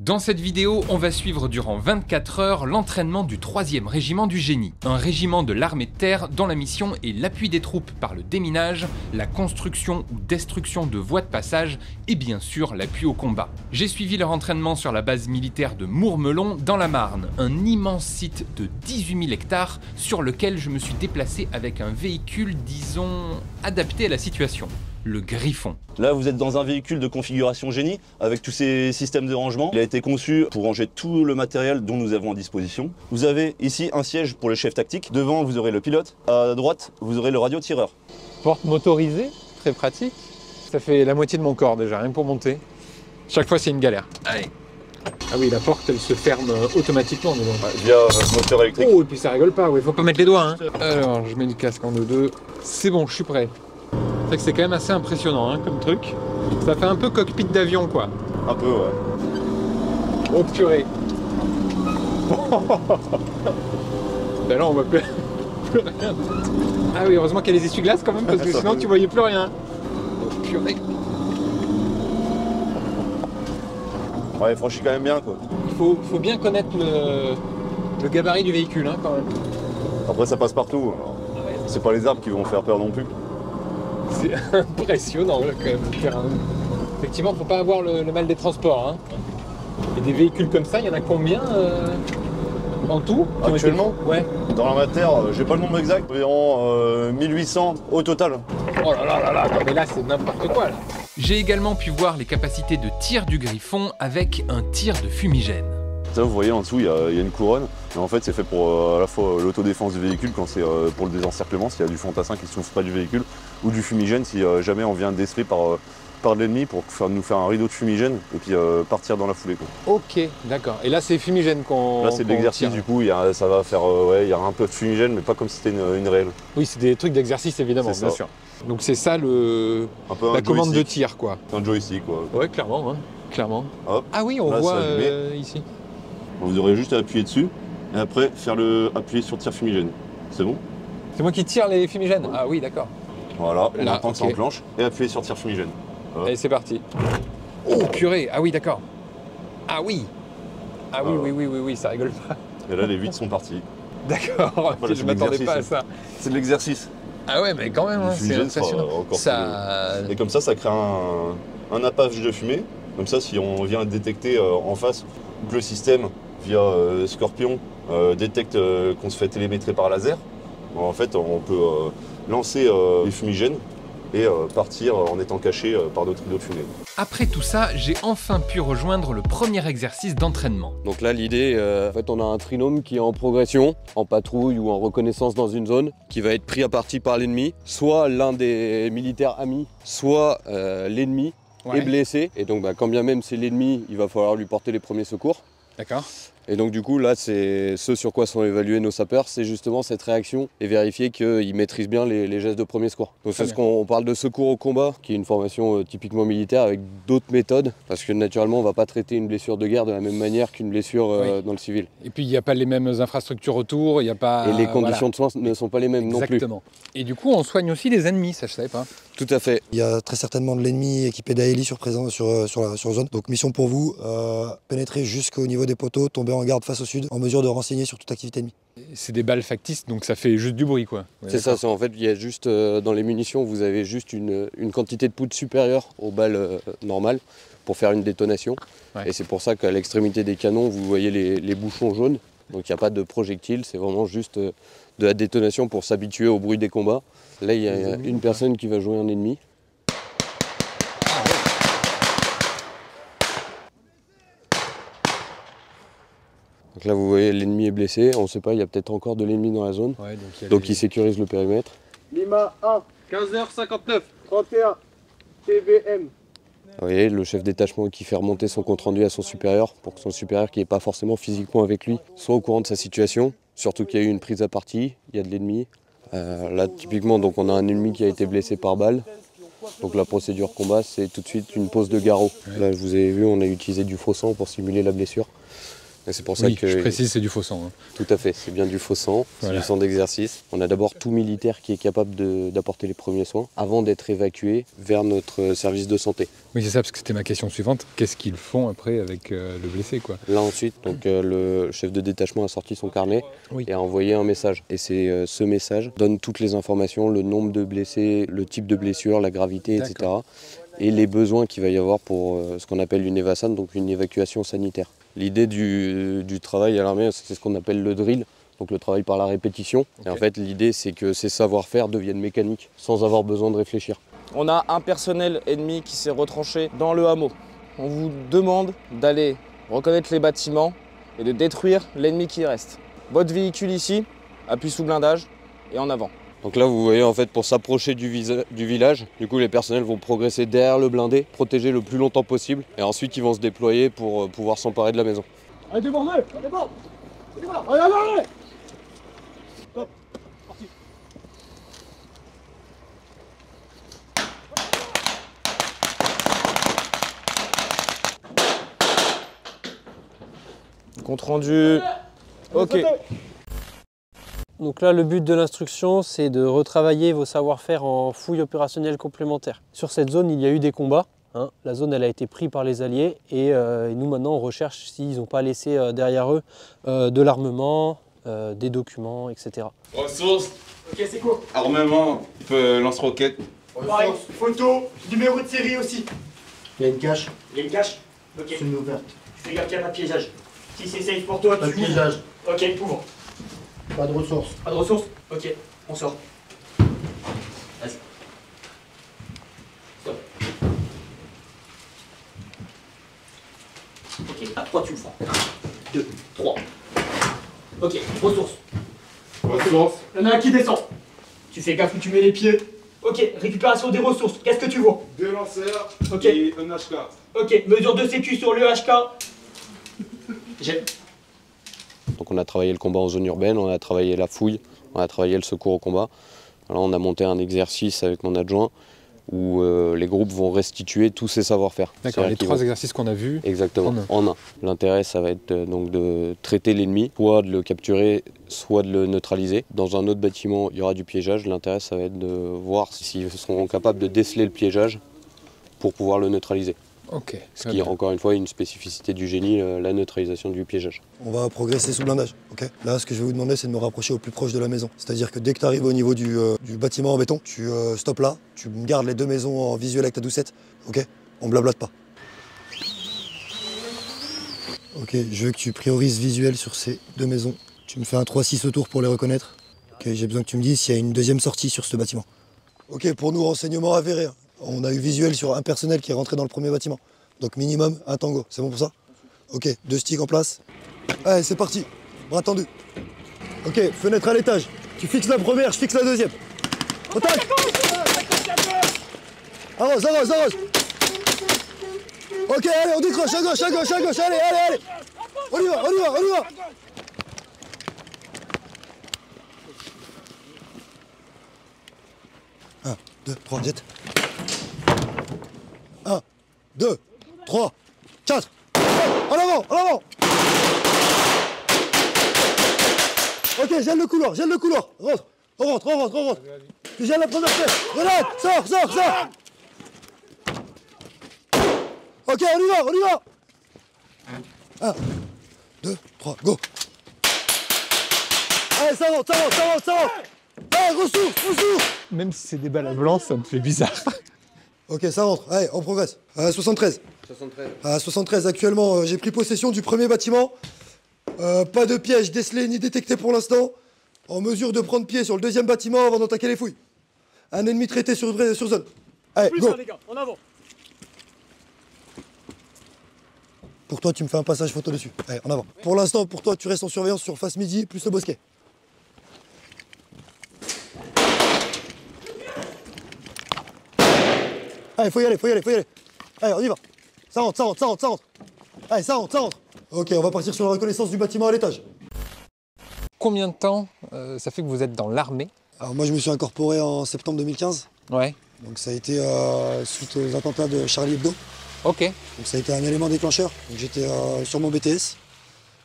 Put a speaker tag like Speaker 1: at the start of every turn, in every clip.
Speaker 1: Dans cette vidéo, on va suivre durant 24 heures l'entraînement du 3e régiment du génie, un régiment de l'armée de terre dont la mission est l'appui des troupes par le déminage, la construction ou destruction de voies de passage et bien sûr l'appui au combat. J'ai suivi leur entraînement sur la base militaire de Mourmelon dans la Marne, un immense site de 18 000 hectares sur lequel je me suis déplacé avec un véhicule, disons, adapté à la situation. Le Griffon.
Speaker 2: Là, vous êtes dans un véhicule de configuration génie avec tous ces systèmes de rangement. Il a été conçu pour ranger tout le matériel dont nous avons à disposition. Vous avez ici un siège pour le chef tactique. Devant, vous aurez le pilote. À droite, vous aurez le radiotireur.
Speaker 3: Porte motorisée, très pratique. Ça fait la moitié de mon corps déjà, rien pour monter. Chaque fois, c'est une galère. Allez. Ah oui, la porte, elle se ferme automatiquement. Ouais,
Speaker 2: via moteur électrique.
Speaker 3: Oh, et puis ça rigole pas, ouais, faut pas mettre les doigts. Hein. Alors, je mets le casque en deux. C'est bon, je suis prêt. C'est que c'est quand même assez impressionnant hein, comme truc. Ça fait un peu cockpit d'avion quoi.
Speaker 2: Un peu ouais.
Speaker 3: Oh purée. Ben là on voit plus rien. Ah oui, heureusement qu'il y a les essuie-glaces quand même parce que sinon tu voyais plus rien. Oh purée.
Speaker 2: Ouais, franchit quand même bien quoi.
Speaker 3: Il faut bien connaître le gabarit du véhicule hein, quand même.
Speaker 2: Après ça passe partout. C'est pas les arbres qui vont faire peur non plus.
Speaker 3: C'est impressionnant là, quand même le terrain. Effectivement, faut pas avoir le mal des transports. Hein. Et des véhicules comme ça, il y en a combien en tout
Speaker 2: actuellement?
Speaker 3: Ouais.
Speaker 2: Dans l'armée de terre, j'ai pas le nombre exact, environ 1800 au total.
Speaker 3: Oh là là là là, non, mais là c'est n'importe quoi là.
Speaker 1: J'ai également pu voir les capacités de tir du Griffon avec un tir de fumigène.
Speaker 2: Ça, vous voyez en dessous, il y a une couronne. Et en fait, c'est fait pour à la fois l'autodéfense du véhicule quand c'est pour le désencerclement, s'il y a du fantassin qui se trouve près du véhicule, ou du fumigène si jamais on vient déceler par l'ennemi pour nous faire un rideau de fumigène et puis partir dans la foulée. Quoi.
Speaker 3: Ok, d'accord. Et là, c'est fumigène qu'on.
Speaker 2: Là, c'est de l'exercice du coup. Ça va faire, il y a un peu de fumigène, mais pas comme si c'était une réelle.
Speaker 3: Oui, c'est des trucs d'exercice évidemment, bien sûr. Donc c'est ça la commande de tir, quoi.
Speaker 2: Un joystick, quoi.
Speaker 3: Ouais, clairement, hein. Clairement.
Speaker 2: Hop.
Speaker 3: Ah oui, on voit ici.
Speaker 2: Vous aurez juste à appuyer dessus et après appuyer sur tir fumigène. C'est bon?
Speaker 3: C'est moi qui tire les fumigènes. Ah oui, d'accord.
Speaker 2: Voilà, on attend que ça enclenche et appuyer sur tir fumigène. Hop.
Speaker 3: Allez, c'est parti. Oh purée, ah oui, d'accord. Ah oui. Ah oui, oui, ça rigole pas.
Speaker 2: Et là, les 8 sont partis.
Speaker 3: D'accord,
Speaker 2: voilà,
Speaker 3: je m'attendais pas à ça.
Speaker 2: C'est de l'exercice.
Speaker 3: Ah ouais, mais quand même, hein, c'est impressionnant.
Speaker 2: Et comme ça crée un nappage de fumée. Comme ça, si on vient détecter en face que le système, via Scorpion, détecte qu'on se fait télémétrer par laser, en fait, on peut lancer les fumigènes et partir en étant caché par d'autres rideaux de fumée.
Speaker 1: Après tout ça, j'ai enfin pu rejoindre le premier exercice d'entraînement.
Speaker 4: Donc là, l'idée, en fait, on a un trinôme qui est en progression, en patrouille ou en reconnaissance dans une zone, qui va être pris à partie par l'ennemi, soit l'un des militaires amis, soit l'ennemi est blessé. Et donc, quand bien même c'est l'ennemi, il va falloir lui porter les premiers secours.
Speaker 3: D'accord.
Speaker 4: Et donc du coup là c'est ce sur quoi sont évalués nos sapeurs, c'est justement cette réaction et vérifier qu'ils maîtrisent bien les gestes de premier secours. Donc c'est ce qu'on parle de secours au combat, qui est une formation typiquement militaire avec d'autres méthodes, parce que naturellement on ne va pas traiter une blessure de guerre de la même manière qu'une blessure dans le civil.
Speaker 3: Et puis il n'y a pas les mêmes infrastructures autour, il n'y a pas...
Speaker 4: Et les conditions de soins ne sont pas les mêmes non plus.
Speaker 3: Exactement. Et du coup on soigne aussi les ennemis, ça je savais pas.
Speaker 4: Tout à fait.
Speaker 5: Il y a très certainement de l'ennemi équipé d'AELI sur zone. Donc mission pour vous, pénétrer jusqu'au niveau des poteaux, tomber en garde face au sud, en mesure de renseigner sur toute activité ennemie.
Speaker 3: C'est des balles factices, donc ça fait juste du bruit quoi.
Speaker 4: C'est ça, en fait il y a juste dans les munitions, vous avez juste une quantité de poudre supérieure aux balles normales pour faire une détonation. Ouais. Et c'est pour ça qu'à l'extrémité des canons, vous voyez les bouchons jaunes. Donc il n'y a pas de projectile, c'est vraiment juste de la détonation pour s'habituer au bruit des combats. Là, il y a une personne qui va jouer un ennemi. Donc là, vous voyez, l'ennemi est blessé. On ne sait pas, il y a peut-être encore de l'ennemi dans la zone. Ouais, donc il sécurise le périmètre.
Speaker 6: Lima 1, 15h59, 31, TVM.
Speaker 4: Vous voyez, le chef détachement qui fait remonter son compte-rendu à son supérieur, pour que son supérieur, qui n'est pas forcément physiquement avec lui, soit au courant de sa situation. Surtout qu'il y a eu une prise à partie, il y a de l'ennemi. Là, typiquement, donc, on a un ennemi qui a été blessé par balle. Donc la procédure combat, c'est tout de suite une pose de garrot. Là, vous avez vu, on a utilisé du faux sang pour simuler la blessure. Et c'est pour ça
Speaker 3: Oui,
Speaker 4: que...
Speaker 3: je précise, c'est du faux sang. Hein.
Speaker 4: Tout à fait, c'est bien du faux sang, c'est du sang d'exercice. On a d'abord tout militaire qui est capable d'apporter les premiers soins avant d'être évacué vers notre service de santé.
Speaker 3: Oui, c'est ça, parce que c'était ma question suivante. Qu'est-ce qu'ils font après avec le blessé, quoi?
Speaker 4: Là ensuite, donc, le chef de détachement a sorti son carnet et a envoyé un message. Et c'est ce message donne toutes les informations, le nombre de blessés, le type de blessure, la gravité, etc. Et les besoins qu'il va y avoir pour ce qu'on appelle une EVASAN, donc une évacuation sanitaire. L'idée du travail à l'armée, c'est ce qu'on appelle le drill, donc le travail par la répétition. Et en fait, l'idée, c'est que ces savoir-faire deviennent mécaniques, sans avoir besoin de réfléchir.
Speaker 7: On a un personnel ennemi qui s'est retranché dans le hameau. On vous demande d'aller reconnaître les bâtiments et de détruire l'ennemi qui reste. Votre véhicule ici, appuie sous blindage et en avant.
Speaker 4: Donc là, vous voyez, en fait, pour s'approcher du village, du coup, les personnels vont progresser derrière le blindé, protéger le plus longtemps possible, et ensuite, ils vont se déployer pour pouvoir s'emparer de la maison.
Speaker 6: Allez, débordez! Allez, déborde! Allez, allez, allez! Stop! Parti!
Speaker 7: Compte rendu. Ok.
Speaker 8: Donc là, le but de l'instruction, c'est de retravailler vos savoir-faire en fouille opérationnelle complémentaire. Sur cette zone, il y a eu des combats. Hein. La zone, elle a été prise par les Alliés et nous, maintenant, on recherche s'ils n'ont pas laissé derrière eux de l'armement, des documents, etc.
Speaker 9: Ressources.
Speaker 6: Ok, c'est quoi?
Speaker 9: Armement, lance-roquette.
Speaker 6: Pareil, photo, numéro de série aussi.
Speaker 10: Il y a une cache.
Speaker 6: Il y a une cache? Ok.
Speaker 10: C'est une ouverte.
Speaker 6: Tu fais gaffe qu'il n'y a pas de piégeage. Si c'est safe pour toi,
Speaker 10: Pas de
Speaker 6: tu ouvres.
Speaker 10: piégeage.
Speaker 6: Ok, ouvre.
Speaker 10: Pas de ressources.
Speaker 6: Pas de ressources? Ok, on sort. Vas-y. Stop. Ok, à 3 tu ouvres. 1, 2, 3. Ok, ressources.
Speaker 9: Ressources.
Speaker 6: Il y en a un qui descend. Tu fais gaffe où tu mets les pieds. Ok, récupération des ressources. Qu'est-ce que tu vois?
Speaker 9: 2 lanceurs
Speaker 6: Ok.
Speaker 9: et un HK.
Speaker 6: Ok, mesure de sécu sur le HK. J'ai.
Speaker 4: Donc on a travaillé le combat en zone urbaine, on a travaillé la fouille, on a travaillé le secours au combat. Alors on a monté un exercice avec mon adjoint où les groupes vont restituer tous ces savoir-faire.
Speaker 3: D'accord, les 3 exercices qu'on a vus.
Speaker 4: Exactement, en un. L'intérêt, ça va être donc de traiter l'ennemi, soit de le capturer, soit de le neutraliser. Dans un autre bâtiment, il y aura du piégeage. L'intérêt, ça va être de voir s'ils seront capables de déceler le piégeage pour pouvoir le neutraliser.
Speaker 3: Ok.
Speaker 4: Ce qui est encore une fois une spécificité du génie, la neutralisation du piégeage.
Speaker 5: On va progresser sous blindage, ok? Là, ce que je vais vous demander, c'est de me rapprocher au plus proche de la maison. C'est-à-dire que dès que tu arrives au niveau du bâtiment en béton, tu stoppes là, tu me gardes les 2 maisons en visuel avec ta doucette, ok? On blablate pas. Ok, je veux que tu priorises visuel sur ces 2 maisons. Tu me fais un 3-6 autour pour les reconnaître. Ok, j'ai besoin que tu me dises s'il y a une deuxième sortie sur ce bâtiment. Ok, pour nous, renseignement avéré. On a eu visuel sur un personnel qui est rentré dans le premier bâtiment. Donc minimum, un tango. C'est bon pour ça? Ok, 2 sticks en place. Allez, c'est parti. Bras tendu. Ok, fenêtre à l'étage. Tu fixes la première, je fixe la deuxième. Attaque! Avance, avance, avance. Ok, allez, on décroche, à gauche, à gauche, à gauche. Allez, allez, allez. On y va, on y va, on y va. Un, 2, 3, jet. 1, 2, 3, 4. En avant, en avant. Ok, gèle le couloir, gèle le couloir. Rentre, on rentre, on rentre, on rentre. Tu gèles la première pièce. Renate, sors, sors, sors. Ok, on y va, on y va. 1, 2, 3, go. Allez, ça rentre, ça rentre, ça rentre, ça rentre. Allez, ressources, ressources.
Speaker 3: Même si c'est des balles à blanc, ça me fait bizarre.
Speaker 5: Ok, ça rentre. Allez, on progresse. À 73.
Speaker 4: 73.
Speaker 5: À 73, actuellement, j'ai pris possession du premier bâtiment. Pas de piège décelé ni détecté pour l'instant. En mesure de prendre pied sur le deuxième bâtiment avant d'attaquer les fouilles. Un ennemi traité sur zone. Allez, go.
Speaker 6: les gars, en avant.
Speaker 5: Pour toi, tu me fais un passage photo dessus. Allez, en avant. Pour l'instant, pour toi, tu restes en surveillance sur face midi, plus le bosquet. Allez, faut y aller, faut y aller, faut y aller. Allez, on y va. Ça rentre, ça rentre, ça rentre, ça rentre. Allez, ça rentre, ça rentre. Ok, on va partir sur la reconnaissance du bâtiment à l'étage.
Speaker 3: Combien de temps ça fait que vous êtes dans l'armée?
Speaker 5: Alors moi, je me suis incorporé en septembre 2015.
Speaker 3: Ouais.
Speaker 5: Donc ça a été suite aux attentats de Charlie Hebdo.
Speaker 3: Ok.
Speaker 5: Donc ça a été un élément déclencheur. Donc j'étais sur mon BTS.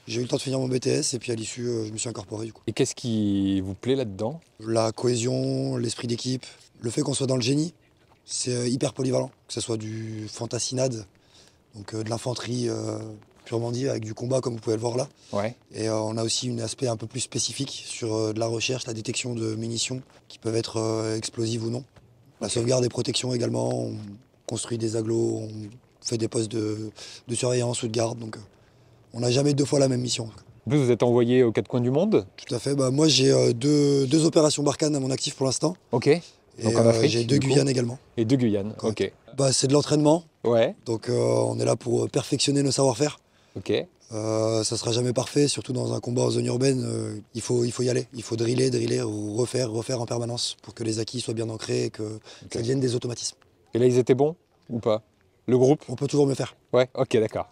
Speaker 5: J'ai eu le temps de finir mon BTS et puis à l'issue, je me suis incorporé du coup.
Speaker 3: Et qu'est-ce qui vous plaît là-dedans?
Speaker 5: La cohésion, l'esprit d'équipe, le fait qu'on soit dans le génie, c'est hyper polyvalent. Que ce soit du fantassinade, donc de l'infanterie purement dit, avec du combat comme vous pouvez le voir là.
Speaker 3: Ouais.
Speaker 5: Et on a aussi un aspect un peu plus spécifique sur de la recherche, la détection de munitions qui peuvent être explosives ou non. La sauvegarde et protection également, on construit des agglos, on fait des postes de surveillance ou de garde. Donc on n'a jamais 2 fois la même mission.
Speaker 3: Vous êtes envoyé aux 4 coins du monde?
Speaker 5: Tout à fait. Bah, moi, j'ai deux opérations Barkhane à mon actif pour l'instant.
Speaker 3: Ok.
Speaker 5: Et
Speaker 3: Donc en Afrique,
Speaker 5: j'ai 2 Guyanes également.
Speaker 3: Et 2 Guyanes, ok.
Speaker 5: Bah, c'est de l'entraînement.
Speaker 3: Ouais.
Speaker 5: Donc on est là pour perfectionner nos savoir-faire.
Speaker 3: Ok.
Speaker 5: Ça sera jamais parfait, surtout dans un combat en zone urbaine. Il faut y aller. Il faut driller ou refaire en permanence pour que les acquis soient bien ancrés et que ça devienne des automatismes.
Speaker 3: Et là, ils étaient bons ou pas? Le groupe?
Speaker 5: On peut toujours mieux faire.
Speaker 3: Ouais, ok, d'accord.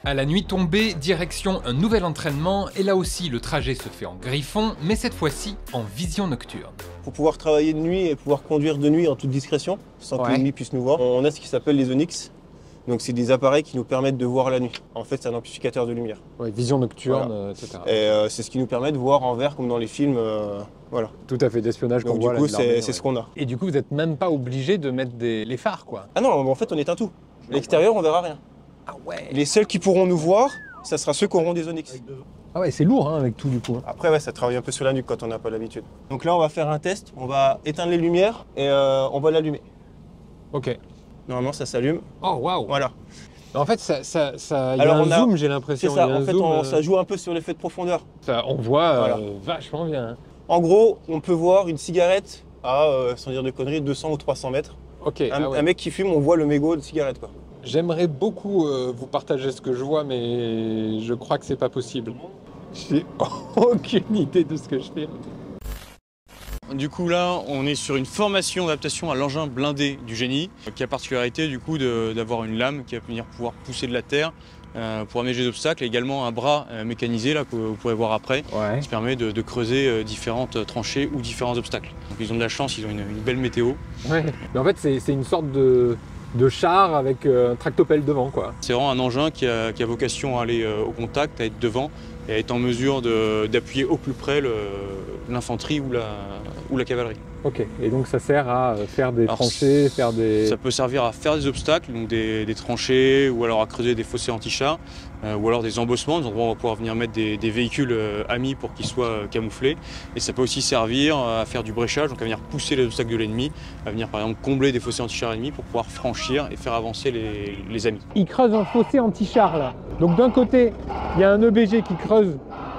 Speaker 1: À la nuit tombée, direction un nouvel entraînement, et là aussi le trajet se fait en griffon, mais cette fois-ci en vision nocturne.
Speaker 11: Pour pouvoir travailler de nuit et pouvoir conduire de nuit en toute discrétion, sans que l'ennemi puisse nous voir, on a ce qui s'appelle les Onyx. Donc c'est des appareils qui nous permettent de voir la nuit. En fait, c'est un amplificateur de lumière.
Speaker 3: Ouais, vision nocturne,
Speaker 11: voilà.
Speaker 3: etc.
Speaker 11: Et c'est ce qui nous permet de voir en vert comme dans les films. Voilà.
Speaker 3: Tout à fait, d'espionnage qu'on voit.
Speaker 11: Donc du coup, c'est ce qu'on a.
Speaker 3: Et du coup, vous n'êtes même pas obligé de mettre les phares, quoi.
Speaker 11: Ah non, en fait, on éteint tout. L'extérieur, on verra rien.
Speaker 3: Ah ouais.
Speaker 11: Les seuls qui pourront nous voir, ça sera ceux qui auront des Onyx.
Speaker 3: Ah ouais, c'est lourd hein, avec tout du coup.
Speaker 11: Après, ouais, ça travaille un peu sur la nuque quand on n'a pas l'habitude. Donc là, on va faire un test. On va éteindre les lumières et on va l'allumer.
Speaker 3: Ok.
Speaker 11: Normalement, ça s'allume.
Speaker 3: Oh waouh.
Speaker 11: Voilà.
Speaker 3: En fait, il y a un zoom, j'ai l'impression.
Speaker 11: C'est ça, en fait, ça joue un peu sur l'effet de profondeur.
Speaker 3: Ça, on voit vachement bien.
Speaker 11: En gros, on peut voir une cigarette à, sans dire de conneries, 200 ou 300 mètres.
Speaker 3: Ok.
Speaker 11: Un mec qui fume, on voit le mégot de cigarette, quoi.
Speaker 3: J'aimerais beaucoup vous partager ce que je vois, mais je crois que c'est pas possible. J'ai aucune idée de ce que je fais.
Speaker 12: Du coup là, on est sur une formation d'adaptation à l'engin blindé du génie, qui a la particularité du coup d'avoir une lame qui va venir pouvoir pousser de la terre pour aménager des obstacles, et également un bras mécanisé là que vous pourrez voir après, qui permet de creuser différentes tranchées ou différents obstacles. Donc ils ont de la chance, ils ont une belle météo.
Speaker 3: Ouais. Mais en fait c'est une sorte de char avec un tractopelle devant quoi.
Speaker 12: C'est vraiment un engin qui a vocation à aller au contact, à être devant et à être en mesure d'appuyer au plus près l'infanterie ou la cavalerie.
Speaker 3: Ok, et donc ça sert à faire des tranchées, faire des...
Speaker 12: Ça peut servir à faire des obstacles, donc des tranchées, ou alors à creuser des fossés anti-chars, ou alors des embossements, des endroits où on va pouvoir venir mettre des véhicules amis pour qu'ils soient camouflés. Et ça peut aussi servir à faire du bréchage, donc à venir pousser les obstacles de l'ennemi, à venir par exemple combler des fossés anti-chars ennemis pour pouvoir franchir et faire avancer les amis.
Speaker 3: Ils creusent un fossé anti-char là. Donc d'un côté, il y a un EBG qui creuse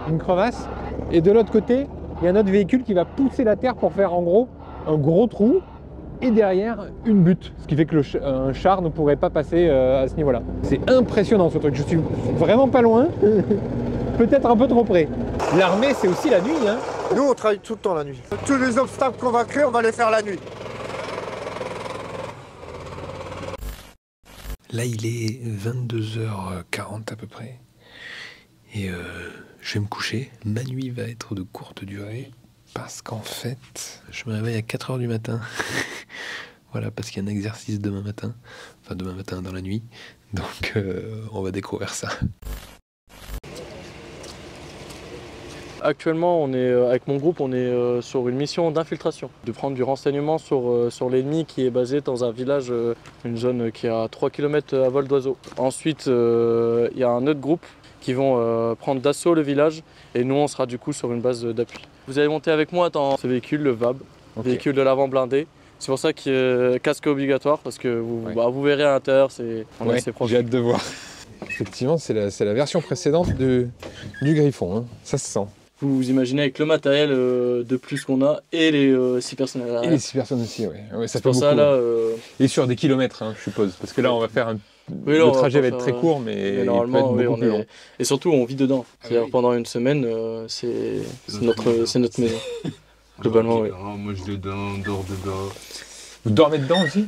Speaker 3: une crevasse, et de l'autre côté, il y a un autre véhicule qui va pousser la terre pour faire en gros un gros trou et derrière une butte. Ce qui fait que un char ne pourrait pas passer à ce niveau-là. C'est impressionnant ce truc, je suis vraiment pas loin, peut-être un peu trop près. L'armée c'est aussi la nuit hein.
Speaker 6: Nous on travaille tout le temps la nuit. Tous les obstacles qu'on va créer, on va les faire la nuit.
Speaker 13: Là il est 22h40 à peu près. Et je vais me coucher. Ma nuit va être de courte durée parce qu'en fait, je me réveille à 4h du matin. Voilà, parce qu'il y a un exercice demain matin. Enfin, demain matin dans la nuit. Donc, on va découvrir ça.
Speaker 14: Actuellement, avec mon groupe, on est sur une mission d'infiltration. De prendre du renseignement sur l'ennemi qui est basé dans un village, une zone qui est à 3 km à vol d'oiseau. Ensuite, il y a un autre groupe qui vont prendre d'assaut le village et nous on sera du coup sur une base d'appui. Vous allez monter avec moi dans ce véhicule, le VAB, véhicule de l'avant blindé. C'est pour ça qu'il y a casque obligatoire parce que vous verrez à l'intérieur, on est assez proche.
Speaker 3: J'ai hâte de voir. Effectivement, c'est la version précédente du Griffon, hein. Ça se sent.
Speaker 14: Vous imaginez avec le matériel de plus qu'on a et les 6 personnes derrière.
Speaker 3: Et les 6 personnes aussi, oui. Ouais, ça fait
Speaker 14: pour
Speaker 3: beaucoup.
Speaker 14: Ça, là,
Speaker 3: Et sur des kilomètres, hein, je suppose, parce que là on va faire
Speaker 14: oui,
Speaker 3: le trajet va être très court, mais normalement, il peut être beaucoup plus long.
Speaker 14: Et surtout, on vit dedans. C'est-à-dire pendant une semaine, c'est notre maison. Globalement, oui.
Speaker 9: Moi, je dors dedans.
Speaker 3: Vous dormez dedans aussi?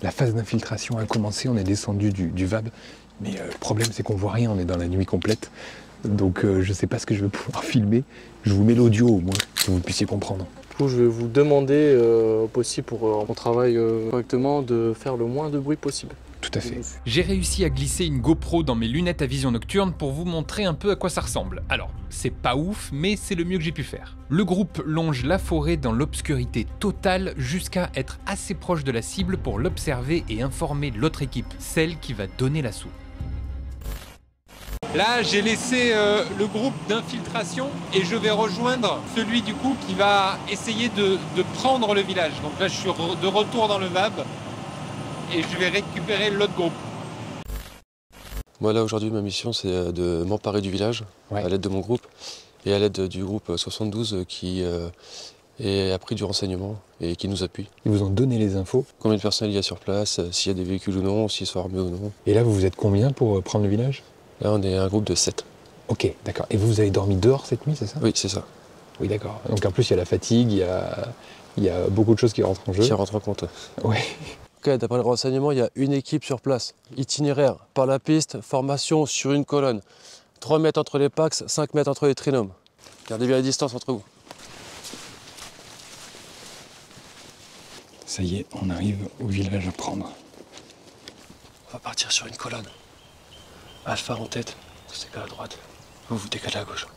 Speaker 3: La phase d'infiltration a commencé, on est descendu du VAB, mais le problème c'est qu'on voit rien, on est dans la nuit complète. Donc je sais pas ce que je vais pouvoir filmer. Je vous mets l'audio au moins, que vous puissiez comprendre.
Speaker 14: coup, je vais vous demander, au possible pour qu'on travaille correctement, de faire le moins de bruit possible.
Speaker 1: Tout à fait. J'ai réussi à glisser une GoPro dans mes lunettes à vision nocturne pour vous montrer un peu à quoi ça ressemble. Alors, c'est pas ouf, mais c'est le mieux que j'ai pu faire. Le groupe longe la forêt dans l'obscurité totale jusqu'à être assez proche de la cible pour l'observer et informer l'autre équipe, celle qui va donner l'assaut. Là, j'ai laissé le groupe d'infiltration et je vais rejoindre celui du coup qui va essayer de prendre le village. Donc là, je suis de retour dans le VAB. Et je vais récupérer l'autre groupe.
Speaker 4: Moi là aujourd'hui ma mission c'est de m'emparer du village à l'aide de mon groupe et à l'aide du groupe 72 qui a pris du renseignement et qui nous appuie.
Speaker 13: Ils vous ont donné les infos?
Speaker 4: Combien de personnes il y a sur place, s'il y a des véhicules ou non, s'ils sont armés ou non.
Speaker 13: Et là vous êtes combien pour prendre le village?
Speaker 4: Là on est un groupe de 7.
Speaker 13: Ok, d'accord. Et vous avez dormi dehors cette nuit, c'est ça?
Speaker 4: Oui, c'est ça.
Speaker 13: Oui, d'accord. Donc en plus il y a la fatigue, il y a beaucoup de choses qui rentrent en jeu.
Speaker 4: Qui rentrent en compte.
Speaker 13: Ouais.
Speaker 4: Ok, d'après le renseignement, il y a une équipe sur place. Itinéraire, par la piste, formation sur une colonne. 3 mètres entre les Pax, 5 mètres entre les trinômes. Gardez bien la distance entre vous.
Speaker 13: Ça y est, on arrive au village à prendre.
Speaker 4: On va partir sur une colonne. Alpha en tête, c'est qu'à la droite. Vous vous décalez à gauche.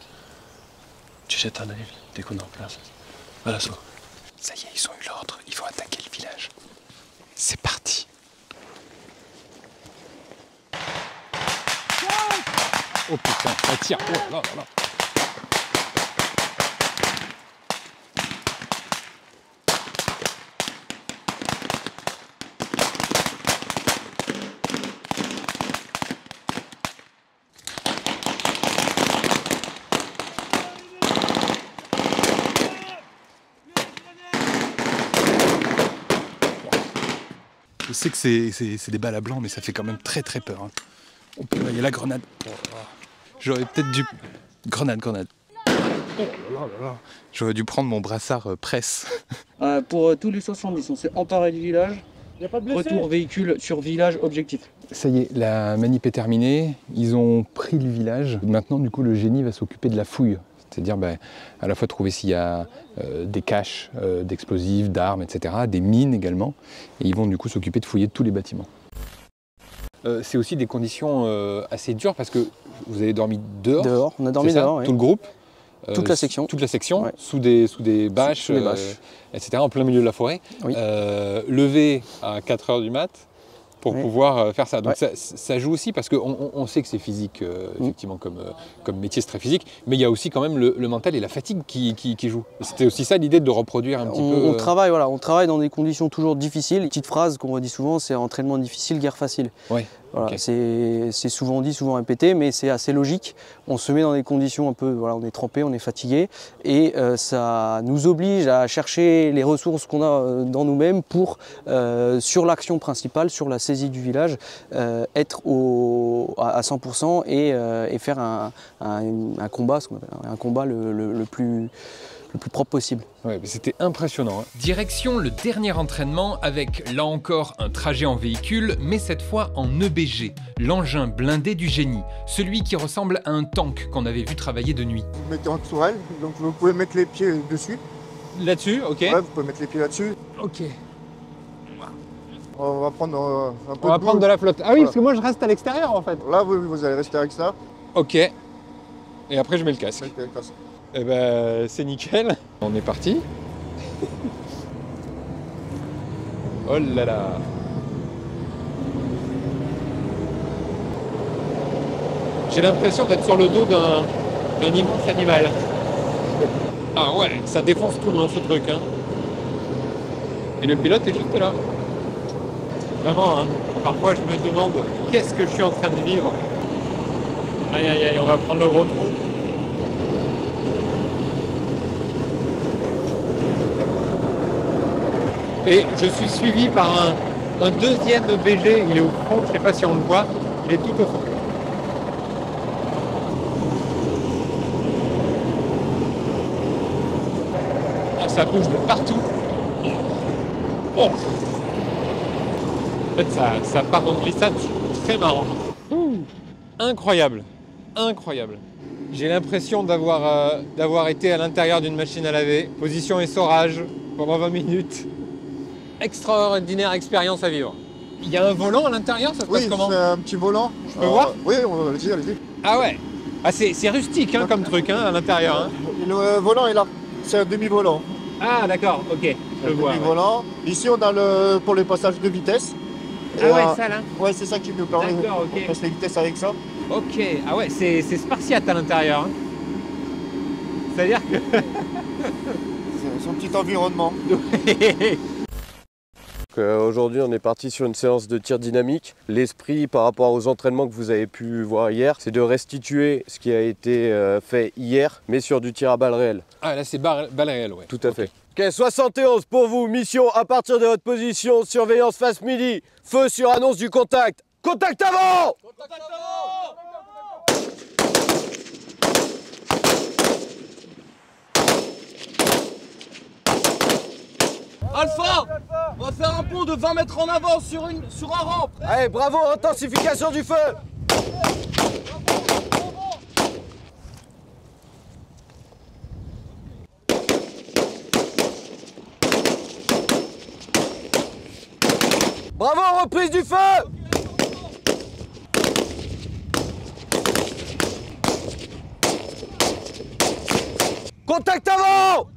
Speaker 4: Tu jettes un œil dès qu'on est en place. À l'assaut.
Speaker 13: Ça y est, ils ont eu l'ordre, il faut attaquer le village. C'est parti. Oh putain, ça tire. Oh là là là. Je sais que c'est des balles à blanc, mais ça fait quand même très très peur. Hein. On peut voyez la grenade. J'aurais peut-être dû... Grenade. Oh là là. J'aurais dû prendre mon brassard presse.
Speaker 15: Pour tous les 70, on s'est emparé du village.
Speaker 3: Y a pas de blessés.
Speaker 15: Retour véhicule sur village objectif.
Speaker 13: Ça y est, la manip est terminée. Ils ont pris le village. Maintenant, du coup, le génie va s'occuper de la fouille. C'est-à-dire à la fois trouver s'il y a des caches d'explosifs, d'armes, etc., des mines également. Et ils vont du coup s'occuper de fouiller tous les bâtiments. C'est aussi des conditions assez dures parce que vous avez dormi dehors.
Speaker 15: Dehors, on a dormi dehors, oui.
Speaker 13: Tout le groupe.
Speaker 15: Toute la section.
Speaker 13: Toute la section,
Speaker 15: ouais.
Speaker 13: sous des bâches, etc., en plein milieu de la forêt.
Speaker 15: Oui.
Speaker 13: Levé à 4 h du mat pour pouvoir faire ça. Donc ça joue aussi parce qu'on sait que c'est physique, effectivement, comme métier, c'est très physique, mais il y a aussi quand même le mental et la fatigue qui jouent. C'était aussi ça l'idée de reproduire un petit peu...
Speaker 15: On travaille dans des conditions toujours difficiles. Une petite phrase qu'on redit souvent, c'est entraînement difficile, guerre facile.
Speaker 13: Ouais.
Speaker 15: Voilà,
Speaker 13: okay.
Speaker 15: C'est souvent dit, souvent répété, mais c'est assez logique. On se met dans des conditions un peu, voilà, on est trempé, on est fatigué, et ça nous oblige à chercher les ressources qu'on a dans nous-mêmes pour, sur l'action principale, sur la saisie du village, être à 100% et faire un combat, ce qu'on appelle un combat le plus propre possible.
Speaker 13: Ouais, c'était impressionnant. Hein.
Speaker 1: Direction le dernier entraînement avec, là encore, un trajet en véhicule, mais cette fois en EBG, l'engin blindé du génie, celui qui ressemble à un tank qu'on avait vu travailler de nuit.
Speaker 16: Vous mettez en tourelle, donc vous pouvez mettre les pieds dessus.
Speaker 1: Là-dessus, ok.
Speaker 16: Ouais, vous pouvez mettre les pieds là-dessus.
Speaker 1: Ok.
Speaker 16: On va prendre un peu
Speaker 3: On va prendre de la flotte. Ah oui, voilà. Parce que moi je reste à l'extérieur en fait.
Speaker 16: Là, vous allez rester avec ça.
Speaker 13: Ok. Et après je mets le casque.
Speaker 16: Okay, le casque.
Speaker 13: Eh ben, c'est nickel. On est parti. Oh là là.
Speaker 3: J'ai l'impression d'être sur le dos d'un immense animal. Ah ouais, ça défonce tout dans ce truc. Hein. Et le pilote est juste là. Vraiment, hein. Parfois je me demande qu'est-ce que je suis en train de vivre. Aïe aïe aïe, on va prendre le gros trou. Et je suis suivi par un deuxième BG, il est au fond, je ne sais pas si on le voit, il est tout au fond. Oh, ça bouge de partout. Oh. En fait, ça part en glissade, c'est très marrant.
Speaker 13: Incroyable, incroyable.
Speaker 3: J'ai l'impression d'avoir été à l'intérieur d'une machine à laver. Position essorage pendant 20 minutes. Extraordinaire expérience à vivre. Il y a un volant à l'intérieur, ça se passe comment?
Speaker 16: Oui, c'est un petit volant.
Speaker 3: Je peux voir?
Speaker 16: Oui, allez-y, allez-y.
Speaker 3: Ah ouais. Ah, c'est rustique hein, comme truc hein, à l'intérieur. Hein.
Speaker 16: Le volant est là. C'est un demi-volant.
Speaker 3: Ah d'accord, ok. Je le vois.
Speaker 16: Demi-volant. Ouais. Ici, on a pour les passages de vitesse.
Speaker 3: Ah ouais, ça là?
Speaker 16: Ouais, c'est ça qui nous permet de passer les vitesses avec ça.
Speaker 3: Ok, ah ouais, c'est spartiate à l'intérieur. Hein. C'est-à-dire que...
Speaker 16: c'est son petit environnement.
Speaker 4: Aujourd'hui, on est parti sur une séance de tir dynamique. L'esprit par rapport aux entraînements que vous avez pu voir hier, c'est de restituer ce qui a été fait hier, mais sur du tir à balles réelles.
Speaker 3: Ah là, c'est balles réelles, ouais.
Speaker 4: Tout à fait. Ok, 71 pour vous, mission à partir de votre position, surveillance face midi, feu sur annonce du contact. Contact avant! Contact avant!
Speaker 7: Alpha, on va faire un pont de 20 mètres en avant sur un rampe.
Speaker 4: Allez, bravo, intensification du feu. Bravo, reprise du feu. Contact avant.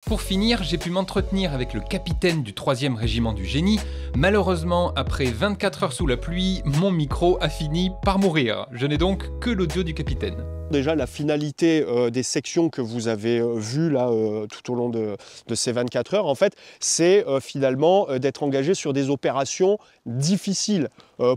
Speaker 1: Pour finir, j'ai pu m'entretenir avec le capitaine du 3e régiment du génie. Malheureusement, après 24 heures sous la pluie, mon micro a fini par mourir. Je n'ai donc que l'audio du capitaine.
Speaker 17: Déjà, la finalité des sections que vous avez vues là, tout au long de ces 24 heures, en fait, c'est finalement d'être engagé sur des opérations difficiles,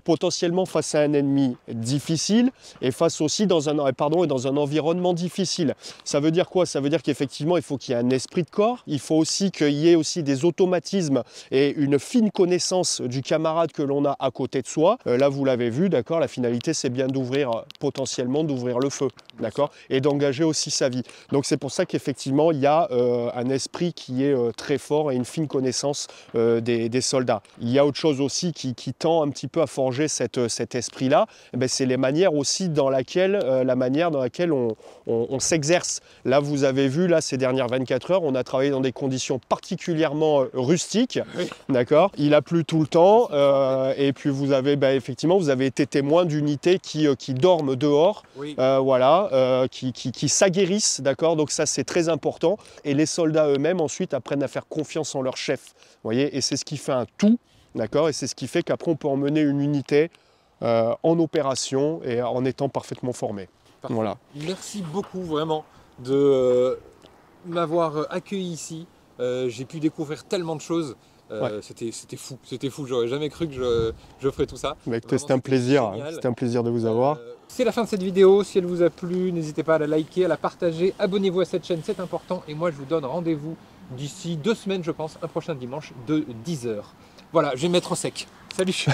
Speaker 17: potentiellement face à un ennemi difficile et face aussi dans un environnement difficile. Ça veut dire quoi? Ça veut dire qu'effectivement, il faut qu'il y ait un esprit de corps, il faut aussi qu'il y ait aussi des automatismes et une fine connaissance du camarade que l'on a à côté de soi. Là, vous l'avez vu, d'accord, la finalité, c'est bien potentiellement d'ouvrir le feu. D'accord, et d'engager aussi sa vie. Donc c'est pour ça qu'effectivement il y a un esprit qui est très fort et une fine connaissance des soldats. Il y a autre chose aussi qui tend un petit peu à forger cet esprit-là, c'est les manières aussi dans laquelle on s'exerce. Là vous avez vu là ces dernières 24 heures, on a travaillé dans des conditions particulièrement rustiques, oui. D'accord. Il a plu tout le temps et puis vous avez effectivement vous avez été témoin d'unités qui dorment dehors, oui. Voilà. Qui s'aguerrissent, d'accord, donc ça c'est très important, et les soldats eux-mêmes ensuite apprennent à faire confiance en leur chef, vous voyez, et c'est ce qui fait un tout, d'accord, et c'est ce qui fait qu'après on peut emmener une unité en opération et en étant parfaitement formé.
Speaker 3: Parfait.
Speaker 17: Voilà.
Speaker 3: Merci beaucoup vraiment de m'avoir accueilli ici, j'ai pu découvrir tellement de choses. Ouais. C'était fou, j'aurais jamais cru que je ferais tout ça.
Speaker 17: C'était un plaisir de vous avoir.
Speaker 3: C'est la fin de cette vidéo, si elle vous a plu, n'hésitez pas à la liker, à la partager, abonnez-vous à cette chaîne, c'est important, et moi je vous donne rendez-vous d'ici 2 semaines je pense, un prochain dimanche de 10 h. Voilà, je vais me mettre au sec. Salut.